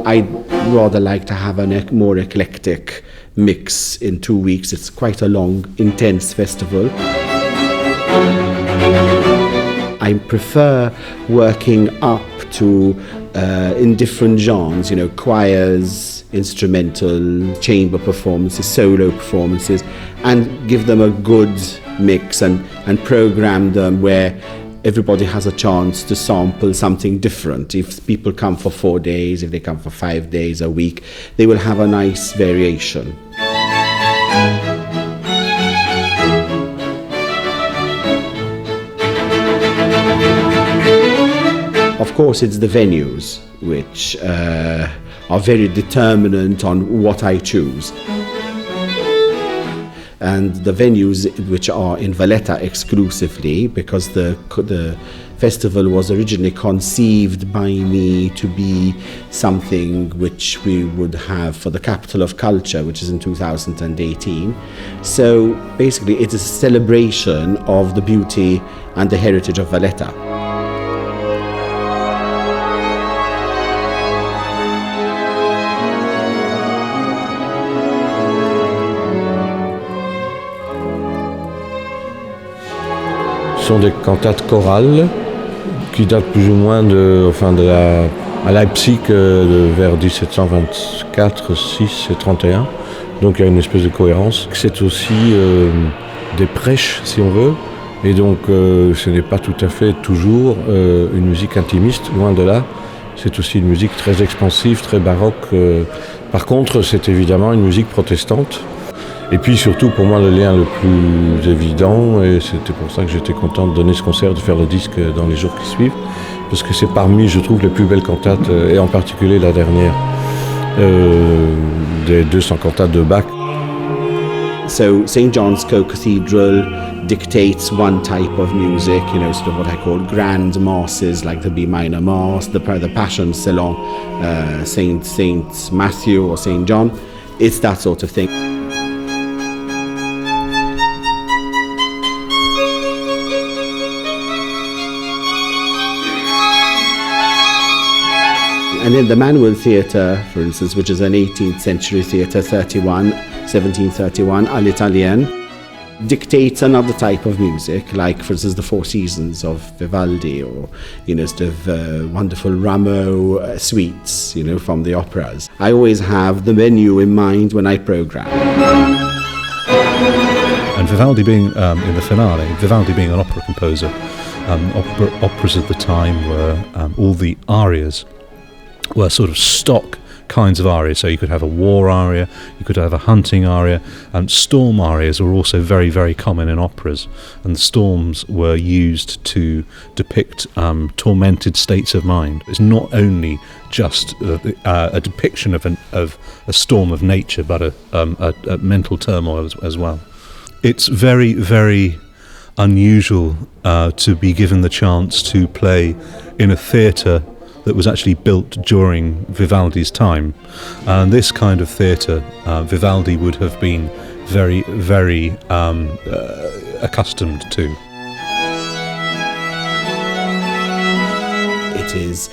I'd rather like to have a more eclectic mix in 2 weeks. It's quite a long, intense festival. I prefer working up to in different genres, choirs, instrumental, chamber performances, solo performances, and give them a good mix and program them where everybody has a chance to sample something different. If people come for 4 days, if they come for 5 days, a week, they will have a nice variation. Of course, it's the venues which are very determinant on what I choose. And the venues which are in Valletta exclusively, because the festival was originally conceived by me to be something which we would have for the Capital of Culture, which is in 2018. So basically it is a celebration of the beauty and the heritage of Valletta. Ce sont des cantates chorales qui datent plus ou moins à Leipzig vers 1724, 6 et 31. Donc il y a une espèce de cohérence. C'est aussi des prêches, si on veut. Et donc ce n'est pas tout à fait toujours une musique intimiste, loin de là. C'est aussi une musique très expansive, très baroque. Par contre, c'est évidemment une musique protestante. Et puis surtout, pour moi, le lien le plus évident, et c'était pour ça que j'étais content de donner ce concert, de faire le disque dans les jours qui suivent, parce que c'est parmi, je trouve, les plus belles cantates, et en particulier la dernière, des 200 cantates de Bach. So St. John's Co-Cathedral dictates one type of music, sort of what I call grand masses, like the B minor mass, the Passion selon Saint Matthew or St. John. It's that sort of thing. And then the Manoel Theatre, for instance, which is an 18th century theatre, 1731, all'Italienne, dictates another type of music, like, for instance, the Four Seasons of Vivaldi, or, sort of wonderful Rameau suites, from the operas. I always have the menu in mind when I program. And Vivaldi being, in the finale, Vivaldi being an opera composer, operas of the time were all the arias were sort of stock kinds of arias. So you could have a war aria, you could have a hunting aria, and storm arias were also very, very common in operas. And the storms were used to depict tormented states of mind. It's not only just a depiction of a storm of nature, but a mental turmoil as well. It's very, very unusual to be given the chance to play in a theatre that was actually built during Vivaldi's time. And this kind of theatre, Vivaldi would have been very, very accustomed to. It is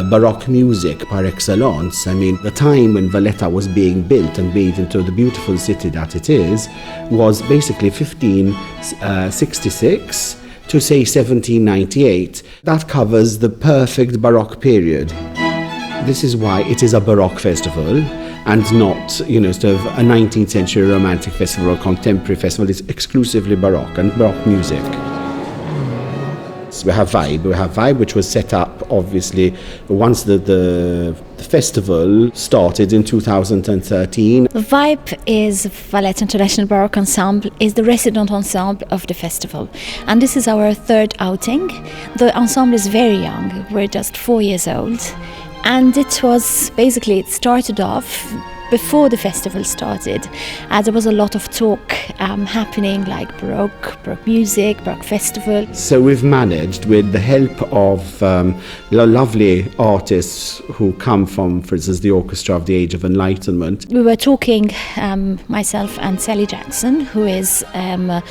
Baroque music par excellence. I mean, the time when Valletta was being built and made into the beautiful city that it is was basically 1566 to say 1798. That covers the perfect Baroque period. This is why it is a Baroque festival and not, sort of a 19th century romantic festival or contemporary festival. It's exclusively Baroque and Baroque music. So we have Vibe, which was set up obviously once the festival started in 2013. Vibe is Valletta International Baroque Ensemble, is the resident ensemble of the festival. And this is our third outing. The ensemble is very young, we're just 4 years old. And it started off before the festival started, there was a lot of talk happening, like Baroque music, Baroque festival. So we've managed, with the help of lovely artists who come from, for instance, the Orchestra of the Age of Enlightenment. We were talking, myself and Sally Jackson, who is a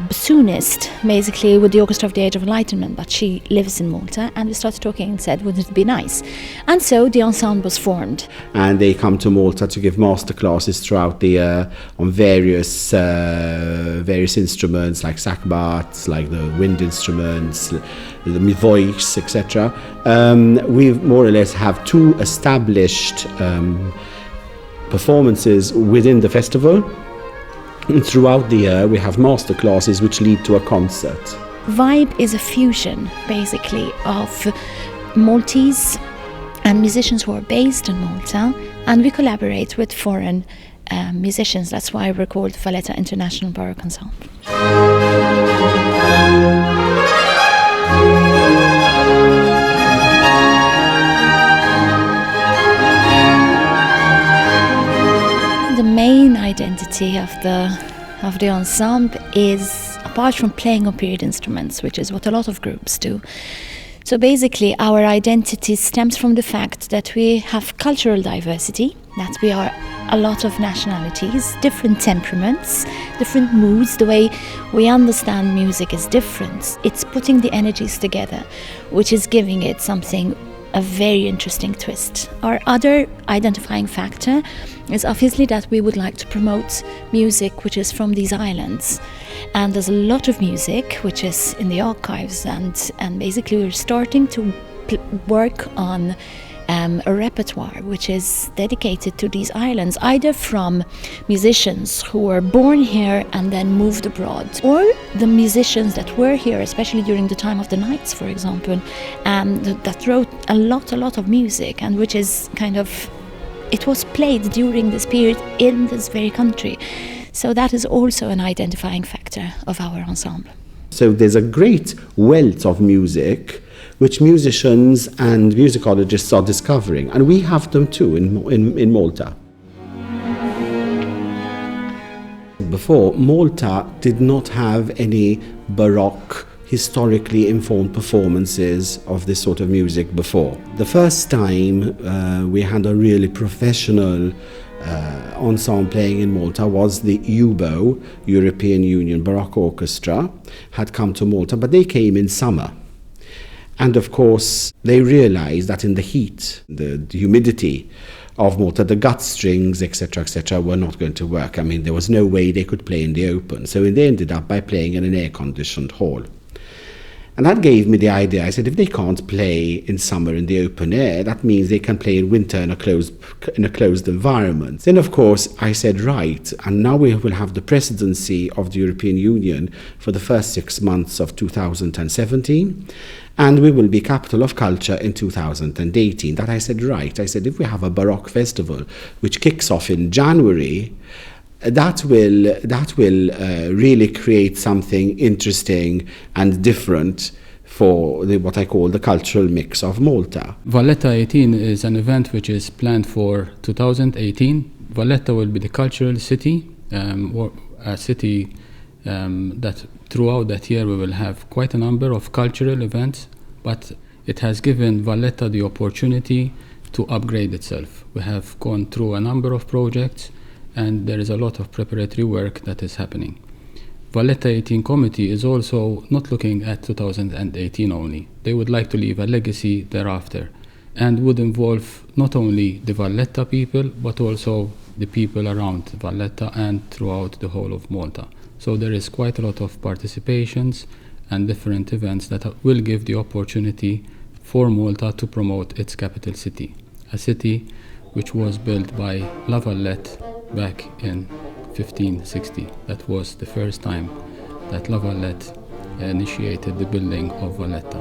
bassoonist, basically, with the Orchestra of the Age of Enlightenment, but she lives in Malta, and we started talking and said, wouldn't it be nice? And so the ensemble was formed. And they come to Malta to give master classes throughout the year on various instruments, like sackbats, like the wind instruments, the voice, etc. We more or less have 2 established performances within the festival. And throughout the year, we have master classes which lead to a concert. Vibe is a fusion, basically, of Maltese and musicians who are based in Malta, and we collaborate with foreign musicians. That's why we're called VALETTA International Baroque Ensemble. The main identity of the ensemble is, apart from playing on period instruments, which is what a lot of groups do. So basically our identity stems from the fact that we have cultural diversity, that we are a lot of nationalities, different temperaments, different moods. The way we understand music is different. It's putting the energies together, which is giving it something, a very interesting twist. Our other identifying factor is obviously that we would like to promote music which is from these islands, and there's a lot of music which is in the archives, and basically we're starting to work on a repertoire which is dedicated to these islands, either from musicians who were born here and then moved abroad, or the musicians that were here, especially during the time of the Knights, for example, and that wrote a lot of music, and which is kind of, it was played during this period in this very country. So that is also an identifying factor of our ensemble. So there's a great wealth of music which musicians and musicologists are discovering, and we have them too in Malta. Before, Malta did not have any Baroque, historically informed performances of this sort of music before. The first time we had a really professional ensemble playing in Malta was the UBO, European Union Baroque Orchestra, had come to Malta, but they came in summer. And of course, they realized that in the heat, the humidity of Malta, the gut strings, etc., were not going to work. I mean, there was no way they could play in the open. So they ended up by playing in an air-conditioned hall. And that gave me the idea. I said, if they can't play in summer in the open air, that means they can play in winter in a closed environment. Then, of course, I said, right, and now we will have the presidency of the European Union for the first 6 months of 2017, and we will be capital of culture in 2018. That I said, right. I said, if we have a Baroque festival which kicks off in January, that will really create something interesting and different for what I call the cultural mix of Malta. VALETTA 18 is an event which is planned for 2018. Valletta will be the cultural city, or a city that throughout that year we will have quite a number of cultural events, but it has given Valletta the opportunity to upgrade itself. We have gone through a number of projects, and there is a lot of preparatory work that is happening. VALETTA 18 committee is also not looking at 2018 only. They would like to leave a legacy thereafter, and would involve not only the Valletta people, but also the people around Valletta and throughout the whole of Malta. So there is quite a lot of participations and different events that will give the opportunity for Malta to promote its capital city, a city which was built by La Valletta back in 1560. That was the first time that La Valletta initiated the building of Valletta.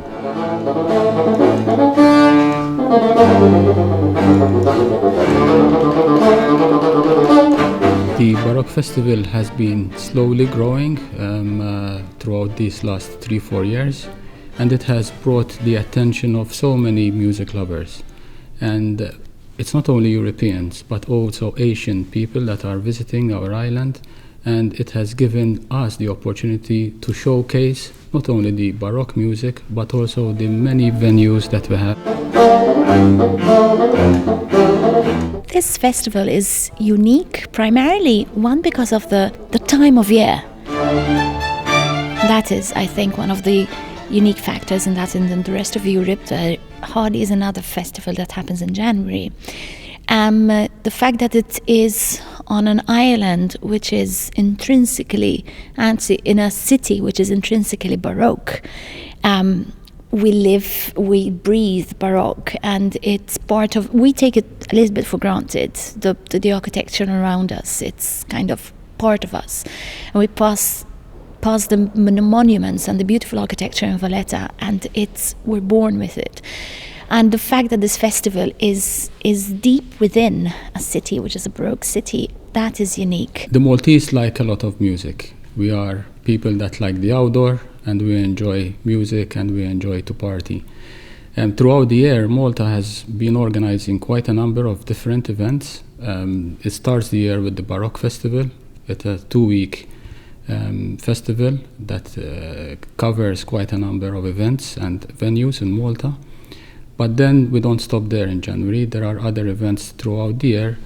The Baroque Festival has been slowly growing throughout these last 3-4 years, and it has brought the attention of so many music lovers. And it's not only Europeans, but also Asian people that are visiting our island, and it has given us the opportunity to showcase not only the Baroque music, but also the many venues that we have. This festival is unique, primarily, one, because of the time of year. That is, I think, one of the unique factors, and that in the rest of Europe, there hardly is another festival that happens in January. The fact that it is on an island which is intrinsically, in a city which is intrinsically Baroque, we live, we breathe Baroque, and it's part of, we take it a little bit for granted, the architecture around us, it's kind of part of us. And we pass the monuments and the beautiful architecture in Valletta, and we're born with it. And the fact that this festival is deep within a city, which is a Baroque city, that is unique. The Maltese like a lot of music. We are people that like the outdoor, and we enjoy music, and we enjoy to party. And throughout the year, Malta has been organizing quite a number of different events. It starts the year with the Baroque Festival. It's a 2-week festival that covers quite a number of events and venues in Malta. But then we don't stop there in January. There are other events throughout the year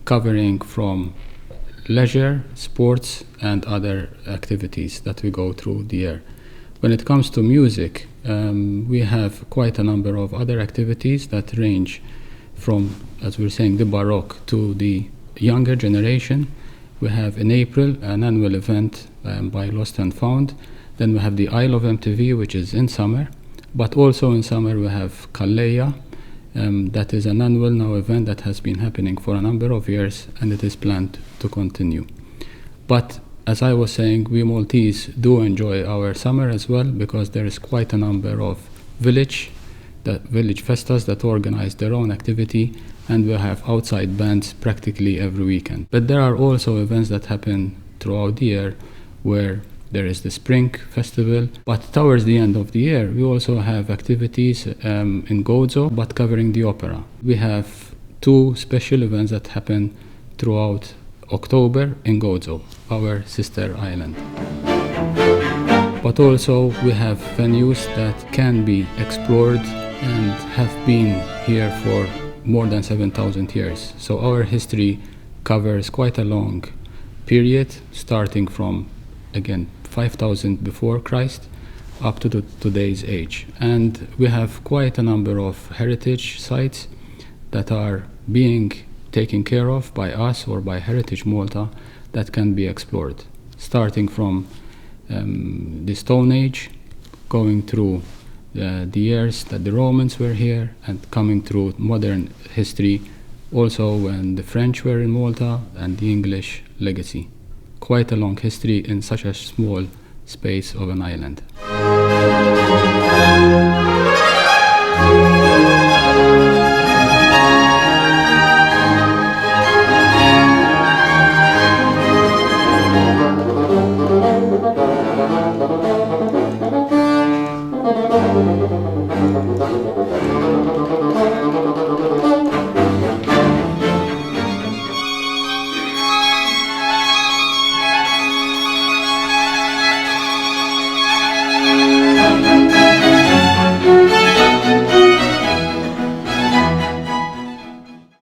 covering from leisure, sports, and other activities that we go through the year. When it comes to music, we have quite a number of other activities that range from, as we're saying, the Baroque to the younger generation. We have in April an annual event by Lost and Found. Then we have the Isle of MTV, which is in summer. But also in summer we have Kalleya, that is an annual now event that has been happening for a number of years, and it is planned to continue. But as I was saying, we Maltese do enjoy our summer as well, because there is quite a number of village festas that organize their own activity, and we have outside bands practically every weekend. But there are also events that happen throughout the year where there is the Spring Festival, but towards the end of the year we also have activities in Gozo, but covering the opera. We have 2 special events that happen throughout October in Gozo, our sister island. But also we have venues that can be explored and have been here for more than 7,000 years. So our history covers quite a long period, starting from, again, 5,000 before Christ up to today's age. And we have quite a number of heritage sites that are being taken care of by us or by Heritage Malta that can be explored, starting from the Stone Age, going through the years that the Romans were here, and coming through modern history, also when the French were in Malta, and the English legacy. Quite a long history in such a small space of an island.